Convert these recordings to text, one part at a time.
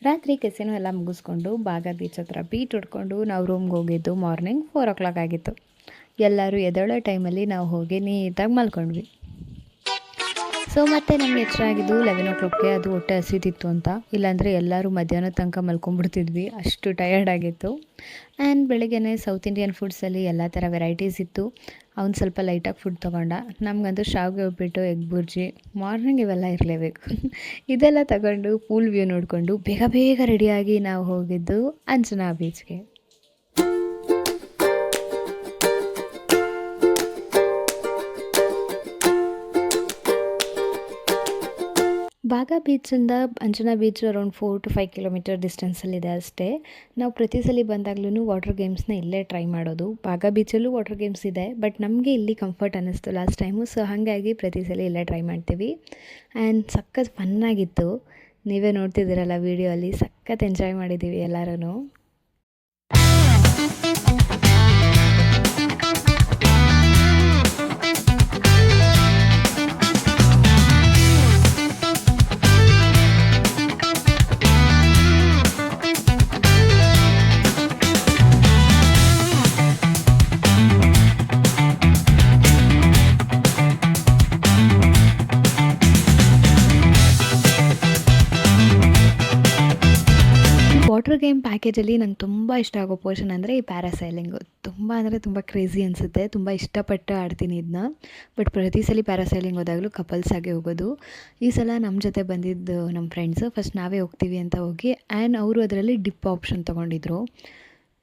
ರಾತ್ರಿ ಕೆಸಿನೋ ಎಲ್ಲ ಮುಗಿಸ್ಕೊಂಡು ಬಾಗ ಬೀಚ್ ಹತ್ರ ಬೀಟ್ ಹೊಡ್ಕೊಂಡು ನಾವು ರೂಮ್ಗೆ ಹೋಗಿದ್ದು ಮಾರ್ನಿಂಗ್ 4 ಆಗಿತ್ತು. ಎಲ್ಲರೂ ಎದ್ದೇಳೋ ಟೈಮಲ್ಲಿ ನಾವು ಹೋಗಿ ನೀಟಾಗಿ ಮಲ್ಕೊಂಡ್ವಿ. ಸೊ ಮತ್ತೆ ನಮ್ಗೆ ಎಚ್ಚರ ಆಗಿದ್ದು 11 ಅದು ಹೊಟ್ಟೆ ಹಸಿತಿತ್ತು ಅಂತ. ಇಲ್ಲಾಂದರೆ ಎಲ್ಲರೂ ಮಧ್ಯಾಹ್ನದ ತನಕ ಮಲ್ಕೊಂಡ್ಬಿಡ್ತಿದ್ವಿ, ಅಷ್ಟು ಟಯರ್ಡ್ ಆಗಿತ್ತು. ಆ್ಯಂಡ್ ಬೆಳಗ್ಗೆನೇ ಸೌತ್ ಇಂಡಿಯನ್ ಫುಡ್ಸಲ್ಲಿ ಎಲ್ಲ ಥರ ವೆರೈಟೀಸ್ ಇತ್ತು. ಅವ್ನು ಸ್ವಲ್ಪ ಲೈಟಾಗಿ ಫುಡ್ ತೊಗೊಂಡ. ನಮಗಂತೂ ಶಾವಿಗೆ ಉಪ್ಪಿಟ್ಟು, ಎಗ್ ಬುರ್ಜಿ, ಮಾರ್ನಿಂಗ್ ಇವೆಲ್ಲ ಇರಲೇಬೇಕು. ಇದೆಲ್ಲ ತಗೊಂಡು ಪೂಲ್ ವ್ಯೂ ನೋಡಿಕೊಂಡು ಬೇಗ ಬೇಗ ರೆಡಿಯಾಗಿ ನಾವು ಹೋಗಿದ್ದು ಅಂಜನಾ ಬೀಚ್ಗೆ. ಬಾಗ ಬೀಚಿಂದ Anjuna beach around 4 to 5 kilometre ಡಿಸ್ಟೆನ್ಸಲ್ಲಿದೆ ಅಷ್ಟೇ. ನಾವು ಪ್ರತಿ ಸಲ ಬಂದಾಗ್ಲೂ ವಾಟರ್ ಗೇಮ್ಸ್ನ ಇಲ್ಲೇ ಟ್ರೈ ಮಾಡೋದು. ಬಾಗ ಬೀಚಲ್ಲೂ ವಾಟರ್ ಗೇಮ್ಸ್ ಇದೆ, ಬಟ್ ನಮಗೆ ಇಲ್ಲಿ ಕಂಫರ್ಟ್ ಅನ್ನಿಸ್ತು ಲಾಸ್ಟ್ ಟೈಮು. ಸೊ ಹಾಗಾಗಿ ಪ್ರತಿ ಸಲ ಇಲ್ಲೇ ಟ್ರೈ ಮಾಡ್ತೀವಿ. ಆ್ಯಂಡ್ ಸಖತ್ ಫನ್ನಾಗಿತ್ತು. ನೀವೇ ನೋಡ್ತಿದ್ದೀರಲ್ಲ ವೀಡಿಯೋ ಅಲ್ಲಿ, ಸಖತ್ ಎಂಜಾಯ್ ಮಾಡಿದ್ದೀವಿ ಎಲ್ಲರೂ. ವಾಟರ್ ಗೇಮ್ ಪ್ಯಾಕೇಜಲ್ಲಿ ನಂಗೆ ತುಂಬ ಇಷ್ಟ ಆಗೋ ಪೋರ್ಷನ್ ಅಂದರೆ ಈ ಪ್ಯಾರಾಸೈಲಿಂಗು. ತುಂಬ ಅಂದರೆ ತುಂಬ ಕ್ರೇಜಿ ಅನಿಸುತ್ತೆ. ತುಂಬ ಇಷ್ಟಪಟ್ಟು ಆಡ್ತೀನಿ ಇದನ್ನ. ಬಟ್ ಪ್ರತಿ ಸಲ ಪ್ಯಾರಾಸೈಲಿಂಗ್ ಹೋದಾಗಲೂ ಕಪಲ್ಸ್ ಆಗಿ ಹೋಗೋದು. ಈ ಸಲ ನಮ್ಮ ಜೊತೆ ಬಂದಿದ್ದು ನಮ್ಮ ಫ್ರೆಂಡ್ಸು. ಫಸ್ಟ್ ನಾವೇ ಹೋಗ್ತೀವಿ ಅಂತ ಹೋಗಿ, ಆ್ಯಂಡ್ ಅವರು ಅದರಲ್ಲಿ ಡಿಪ್ ಆಪ್ಷನ್ ತೊಗೊಂಡಿದ್ರು.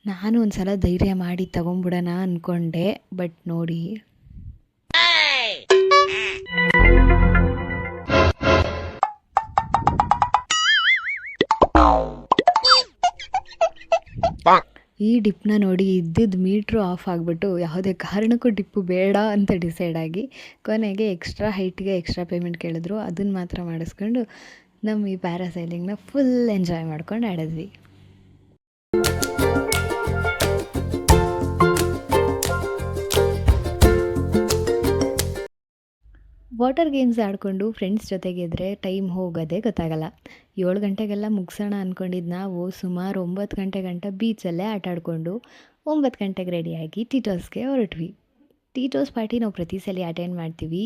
ನಾನು ಒಂದು ಸಲ ಧೈರ್ಯ ಮಾಡಿ ತೊಗೊಂಬಿಡೋಣ ಅಂದ್ಕೊಂಡೆ, ಬಟ್ ನೋಡಿ ಈ ಡಿಪ್ನ ನೋಡಿ ಇದ್ದಿದ್ದು ಮೀಟ್ರು ಆಫ್ ಆಗಿಬಿಟ್ಟು ಯಾವುದೇ ಕಾರಣಕ್ಕೂ ಡಿಪ್ಪು ಬೇಡ ಅಂತ ಡಿಸೈಡ್ ಆಗಿ ಕೊನೆಗೆ ಎಕ್ಸ್ಟ್ರಾ ಹೈಟ್ಗೆ ಎಕ್ಸ್ಟ್ರಾ ಪೇಮೆಂಟ್ ಕೇಳಿದ್ರು. ಅದನ್ನು ಮಾತ್ರ ಮಾಡಿಸ್ಕೊಂಡು ನಮ್ಮ ಈ ಪ್ಯಾರಾಸೈಲಿಂಗ್ನ ಫುಲ್ ಎಂಜಾಯ್ ಮಾಡ್ಕೊಂಡು ಆಡಿದ್ವಿ. ವಾಟರ್ ಗೇಮ್ಸ್ ಆಡಿಕೊಂಡು ಫ್ರೆಂಡ್ಸ್ ಜೊತೆಗಿದ್ರೆ ಟೈಮ್ ಹೋಗೋದೇ ಗೊತ್ತಾಗಲ್ಲ. 7 ಗಂಟೆಗೆಲ್ಲ ಮುಗಿಸೋಣ ಅಂದ್ಕೊಂಡಿದ್ದು ನಾವು ಸುಮಾರು 9 ಗಂಟೆ ಗಂಟ ಬೀಚಲ್ಲೇ ಆಟ ಆಡಿಕೊಂಡು 9 ಗಂಟೆಗೆ ರೆಡಿಯಾಗಿ ಟೀಟೋಸ್ಗೆ ಹೊರಟ್ವಿ. ಟೀಟೋಸ್ ಪಾರ್ಟಿ ನಾವು ಪ್ರತಿ ಸಲ ಅಟೆಂಡ್ ಮಾಡ್ತೀವಿ.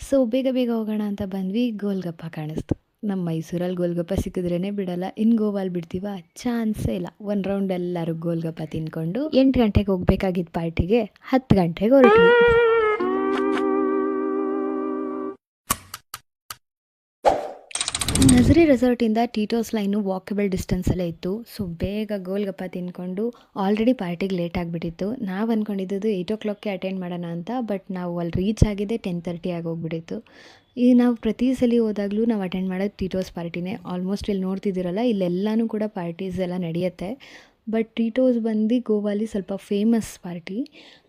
ಸೊ ಬೇಗ ಬೇಗ ಹೋಗೋಣ ಅಂತ ಬಂದ್ವಿ. ಗೋಲ್ಗಪ್ಪ ಕಾಣಿಸ್ತು. ನಮ್ಮ ಮೈಸೂರಲ್ಲಿ ಗೋಲ್ಗಪ್ಪ ಸಿಕ್ಕಿದ್ರೇ ಬಿಡಲ್ಲ, ಇನ್ನು ಗೋವಾಲ್ ಬಿಡ್ತೀವ? ಚಾನ್ಸೇ ಇಲ್ಲ. ಒಂದು ರೌಂಡ್ ಎಲ್ಲರೂ ಗೋಲ್ಗಪ್ಪ ತಿಂದ್ಕೊಂಡು 8 ಗಂಟೆಗೆ ಹೋಗ್ಬೇಕಾಗಿದ್ದ ಪಾರ್ಟಿಗೆ 10 ಗಂಟೆಗೆ ಹೊರಟ್ವಿ. ನಜರಿ ರೆಸಾರ್ಟಿಂದ ಟೀಟೋಸ್ ಲೈನು ವಾಕಬಲ್ ಡಿಸ್ಟೆನ್ಸಲ್ಲೇ ಇತ್ತು. ಸೊ ಬೇಗ ಗೋಲ್ಗಪ್ಪ ತಿಂದ್ಕೊಂಡು ಆಲ್ರೆಡಿ ಪಾರ್ಟಿಗೆ ಲೇಟ್ ಆಗಿಬಿಟ್ಟಿತ್ತು. ನಾವು ಅಂದ್ಕೊಂಡಿದ್ದು 8 ಅಟೆಂಡ್ ಮಾಡೋಣ ಅಂತ. ಬಟ್ ನಾವು ಅಲ್ಲಿ ರೀಚ್ ಆಗಿದ್ದೆ 10:30 ಆಗೋಗ್ಬಿಟ್ಟಿತ್ತು. ಈಗ ನಾವು ಪ್ರತಿ ಸಲ ಹೋದಾಗಲೂ ನಾವು ಅಟೆಂಡ್ ಮಾಡೋದು ಟೀಟೋಸ್ ಪಾರ್ಟಿನೇ. ಆಲ್ಮೋಸ್ಟ್ ಇಲ್ಲಿ ನೋಡ್ತಿದ್ದೀರಲ್ಲ, ಇಲ್ಲೆಲ್ಲನೂ ಕೂಡ ಪಾರ್ಟೀಸ್ ಎಲ್ಲ ನಡೆಯುತ್ತೆ. ಬಟ್ ಟೀಟೋಸ್ ಬಂದು ಗೋವಾಲಿ ಸ್ವಲ್ಪ ಫೇಮಸ್ ಪಾರ್ಟಿ,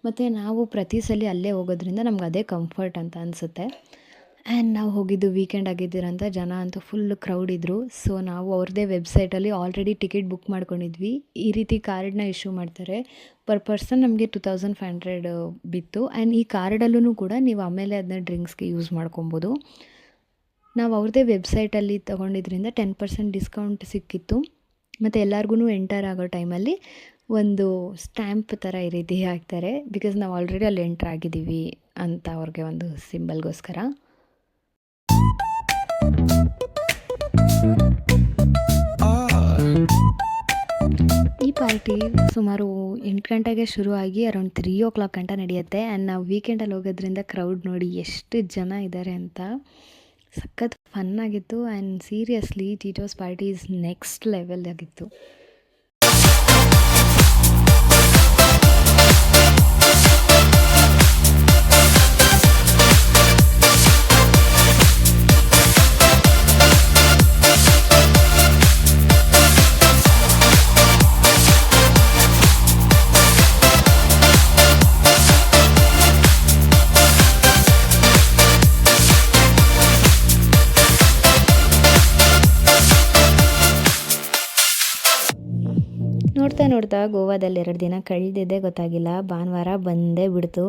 ಮತ್ತು ನಾವು ಪ್ರತಿ ಸಲ ಅಲ್ಲೇ ಹೋಗೋದ್ರಿಂದ ನಮ್ಗೆ ಅದೇ ಕಂಫರ್ಟ್ ಅಂತ ಅನಿಸುತ್ತೆ. ಆ್ಯಂಡ್ ನಾವು ಹೋಗಿದ್ದು ವೀಕೆಂಡ್ ಆಗಿದ್ದೀರಂತ ಜನ ಅಂತೂ ಫುಲ್ ಕ್ರೌಡ್ ಇದ್ದರು. ಸೊ ನಾವು ಅವ್ರದ್ದೇ ವೆಬ್ಸೈಟಲ್ಲಿ ಆಲ್ರೆಡಿ ಟಿಕೆಟ್ ಬುಕ್ ಮಾಡ್ಕೊಂಡಿದ್ವಿ. ಈ ರೀತಿ ಕಾರ್ಡನ್ನ ಇಶ್ಯೂ ಮಾಡ್ತಾರೆ. ಪರ್ ಪರ್ಸನ್ ನಮಗೆ 2500 ಬಿತ್ತು. ಆ್ಯಂಡ್ ಈ ಕಾರ್ಡಲ್ಲೂ ಕೂಡ ನೀವು ಆಮೇಲೆ ಅದನ್ನ ಡ್ರಿಂಕ್ಸ್ಗೆ ಯೂಸ್ ಮಾಡ್ಕೊಬೋದು. ನಾವು ಅವ್ರದ್ದೇ ವೆಬ್ಸೈಟಲ್ಲಿ ತೊಗೊಂಡಿದ್ರಿಂದ 10% ಡಿಸ್ಕೌಂಟ್ ಸಿಕ್ಕಿತ್ತು. ಮತ್ತು ಎಲ್ಲರಿಗೂ ಎಂಟರ್ ಆಗೋ ಟೈಮಲ್ಲಿ ಒಂದು ಸ್ಟ್ಯಾಂಪ್ ಥರ ಈ ರೀತಿ ಹಾಕ್ತಾರೆ. ಬಿಕಾಸ್ ನಾವು ಆಲ್ರೆಡಿ ಅಲ್ಲಿ ಎಂಟರ್ ಆಗಿದ್ದೀವಿ ಅಂತ ಅವ್ರಿಗೆ ಒಂದು ಸಿಂಬಲ್ಗೋಸ್ಕರ. ಈ ಪಾರ್ಟಿ ಸುಮಾರು 8 ಗಂಟೆಗೆ ಶುರುವಾಗಿ ಅರೌಂಡ್ 3 ಗಂಟ ನಡೆಯುತ್ತೆ. ಆ್ಯಂಡ್ ನಾವು ವೀಕೆಂಡಲ್ಲಿ ಹೋಗೋದ್ರಿಂದ ಕ್ರೌಡ್ ನೋಡಿ ಎಷ್ಟು ಜನ ಇದ್ದಾರೆ ಅಂತ. ಸಖತ್ ಫನ್ನಾಗಿತ್ತು. And seriously Tito's party is next level ಆಗಿತ್ತು. ನೋಡ್ತಾ ಗೋವಾದಲ್ಲಿ 2 ದಿನ ಕಳೆದಿದ್ದೇ ಗೊತ್ತಾಗಿಲ್ಲ. ಭಾನುವಾರ ಬಂದೇ ಬಿಡ್ತು.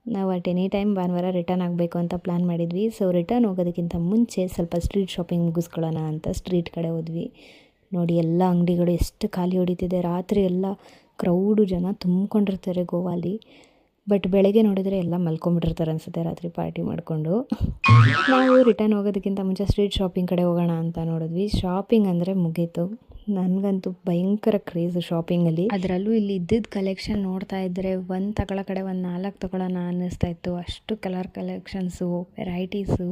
ನಾವು ಅಟ್ ಎನಿ ಟೈಮ್ ಭಾನುವಾರ ರಿಟರ್ನ್ ಆಗಬೇಕು ಅಂತ ಪ್ಲ್ಯಾನ್ ಮಾಡಿದ್ವಿ. ಸೊ ರಿಟರ್ನ್ ಹೋಗೋದಕ್ಕಿಂತ ಮುಂಚೆ ಸ್ವಲ್ಪ ಸ್ಟ್ರೀಟ್ ಶಾಪಿಂಗ್ ಮುಗಿಸ್ಕೊಳ್ಳೋಣ ಅಂತ ಸ್ಟ್ರೀಟ್ ಕಡೆ ಹೋದ್ವಿ. ನೋಡಿ ಎಲ್ಲ ಅಂಗಡಿಗಳು ಎಷ್ಟು ಖಾಲಿ ಹೊಡಿತಿದೆ. ರಾತ್ರಿ ಎಲ್ಲ ಕ್ರೌಡು, ಜನ ತುಂಬ್ಕೊಂಡಿರ್ತಾರೆ ಗೋವಾಲಿ. ಬಟ್ ಬೆಳಗ್ಗೆ ನೋಡಿದರೆ ಎಲ್ಲ ಮಲ್ಕೊಂಬಿಟ್ಟಿರ್ತಾರೆ ಅನಿಸುತ್ತೆ ರಾತ್ರಿ ಪಾರ್ಟಿ ಮಾಡಿಕೊಂಡು. ನಾವು ರಿಟರ್ನ್ ಹೋಗೋದಕ್ಕಿಂತ ಮುಂಚೆ ಸ್ಟ್ರೀಟ್ ಶಾಪಿಂಗ್ ಕಡೆ ಹೋಗೋಣ ಅಂತ ನೋಡಿದ್ವಿ. ಶಾಪಿಂಗ್ ಅಂದರೆ ಮುಗೀತು. ನನಗಂತೂ ಭಯಂಕರ ಕ್ರೇಜು ಶಾಪಿಂಗಲ್ಲಿ. ಅದರಲ್ಲೂ ಇಲ್ಲಿ ಇದ್ದಿದ್ದ ಕಲೆಕ್ಷನ್ ನೋಡ್ತಾ ಇದ್ದರೆ ಒಂದು ತಗೊಳ್ಳೋ ಕಡೆ ಒಂದು 4 ತಗೊಳ್ಳೋಣ ಅನ್ನಿಸ್ತಾ ಇತ್ತು. ಅಷ್ಟು ಕಲರ್ ಕಲೆಕ್ಷನ್ಸು, ವೆರೈಟೀಸು,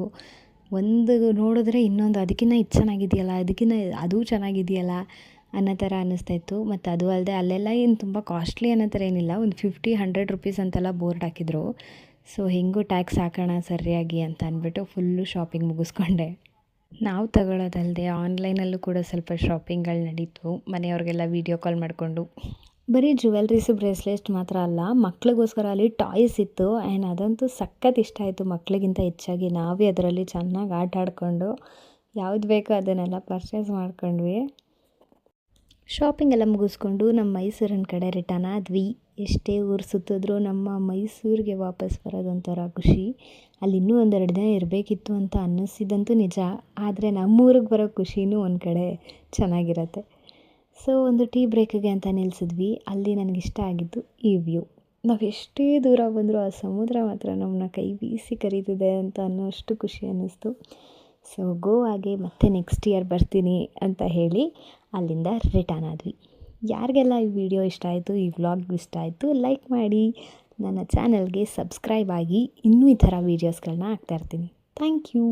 ಒಂದು ನೋಡಿದ್ರೆ ಇನ್ನೊಂದು ಅದಕ್ಕಿಂತ ಇದು ಚೆನ್ನಾಗಿದೆಯಲ್ಲ, ಅದಕ್ಕಿಂತ ಅದು ಚೆನ್ನಾಗಿದೆಯಲ್ಲ ಅನ್ನೋ ಥರ ಅನ್ನಿಸ್ತಾ ಇತ್ತು. ಮತ್ತು ಅದು ಅಲ್ಲದೆ ಅಲ್ಲೆಲ್ಲ ಏನು ತುಂಬ ಕಾಸ್ಟ್ಲಿ ಅನ್ನೋ ಥರ ಏನಿಲ್ಲ, ಒಂದು 50-100 ರುಪೀಸ್ ಅಂತೆಲ್ಲ ಬೋರ್ಡ್ ಹಾಕಿದ್ರು. ಸೊ ಹೆಂಗೂ ಟ್ಯಾಕ್ಸ್ ಹಾಕೋಣ ಸರಿಯಾಗಿ ಅಂತ ಅಂದ್ಬಿಟ್ಟು ಫುಲ್ಲು ಶಾಪಿಂಗ್ ಮುಗಿಸ್ಕೊಂಡೆ. ನಾವು ತಗೊಳ್ಳೋದಲ್ಲದೆ ಆನ್ಲೈನಲ್ಲೂ ಕೂಡ ಸ್ವಲ್ಪ ಶಾಪಿಂಗ್ಗಳು ನಡೀತು. ಮನೆಯವ್ರಿಗೆಲ್ಲ ವೀಡಿಯೋ ಕಾಲ್ ಮಾಡಿಕೊಂಡು. ಬರೀ ಜ್ಯುವೆಲ್ರೀಸು, ಬ್ರೇಸ್ಲೆಟ್ ಮಾತ್ರ ಅಲ್ಲ, ಮಕ್ಳಿಗೋಸ್ಕರ ಅಲ್ಲಿ ಟಾಯ್ಸ್ ಇತ್ತು. ಆ್ಯಂಡ್ ಅದಂತೂ ಸಖತ್ ಇಷ್ಟ ಆಯಿತು ಮಕ್ಕಳಿಗಿಂತ ಹೆಚ್ಚಾಗಿ. ನಾವೇ ಅದರಲ್ಲಿ ಚೆನ್ನಾಗಿ ಆಟ ಆಡಿಕೊಂಡು ಯಾವ್ದು ಬೇಕೋ ಅದನ್ನೆಲ್ಲ ಪರ್ಚೇಸ್ ಮಾಡ್ಕೊಂಡ್ವಿ. ಶಾಪಿಂಗ್ ಎಲ್ಲ ಮುಗಿಸ್ಕೊಂಡು ನಮ್ಮ ಮೈಸೂರಿನ ಕಡೆ ರಿಟರ್ನ್ ಆದ್ವಿ. ಎಷ್ಟೇ ಊರು ಸುತ್ತಿದ್ರೂ ನಮ್ಮ ಮೈಸೂರಿಗೆ ವಾಪಸ್ ಬರೋದೊಂಥರ ಖುಷಿ. ಅಲ್ಲಿ ಇನ್ನೂ 1-2 ದಿನ ಇರಬೇಕಿತ್ತು ಅಂತ ಅನ್ನಿಸಿದಂತೂ ನಿಜ. ಆದರೆ ನಮ್ಮೂರಿಗೆ ಬರೋ ಖುಷಿನೂ ಒಂದು ಕಡೆ ಚೆನ್ನಾಗಿರತ್ತೆ. ಸೊ ಒಂದು ಟೀ ಬ್ರೇಕಿಗೆ ಅಂತ ನಿಲ್ಲಿಸಿದ್ವಿ. ಅಲ್ಲಿ ನನಗಿಷ್ಟ ಆಗಿದ್ದು ಈ ವ್ಯೂ. ನಾವು ಎಷ್ಟೇ ದೂರ ಬಂದರೂ ಆ ಸಮುದ್ರ ಮಾತ್ರ ನಮ್ಮನ್ನ ಕೈ ಬೀಸಿ ಕರೀತಿದೆ ಅಂತ ಅನ್ನೋಷ್ಟು ಖುಷಿ ಅನ್ನಿಸ್ತು. ಸೊ ಗೋವಾಗೆ ಮತ್ತೆ ನೆಕ್ಸ್ಟ್ ಇಯರ್ ಬರ್ತೀನಿ ಅಂತ ಹೇಳಿ ಅಲ್ಲಿಂದ ರಿಟರ್ನ್ ಆದ್ವಿ. ಯಾರಿಗೆಲ್ಲ ಈ ವಿಡಿಯೋ ಇಷ್ಟ ಆಯಿತು, ಈ ವ್ಲಾಗ್ ಇಷ್ಟ ಆಯಿತು, ಲೈಕ್ ಮಾಡಿ, ನನ್ನ ಚಾನಲ್ಗೆ ಸಬ್ಸ್ಕ್ರೈಬ್ ಆಗಿ. ಇನ್ನೂ ಈ ಥರ ವೀಡಿಯೋಸ್ಗಳನ್ನ ಹಾಕ್ತಾಯಿರ್ತೀನಿ. Thank you.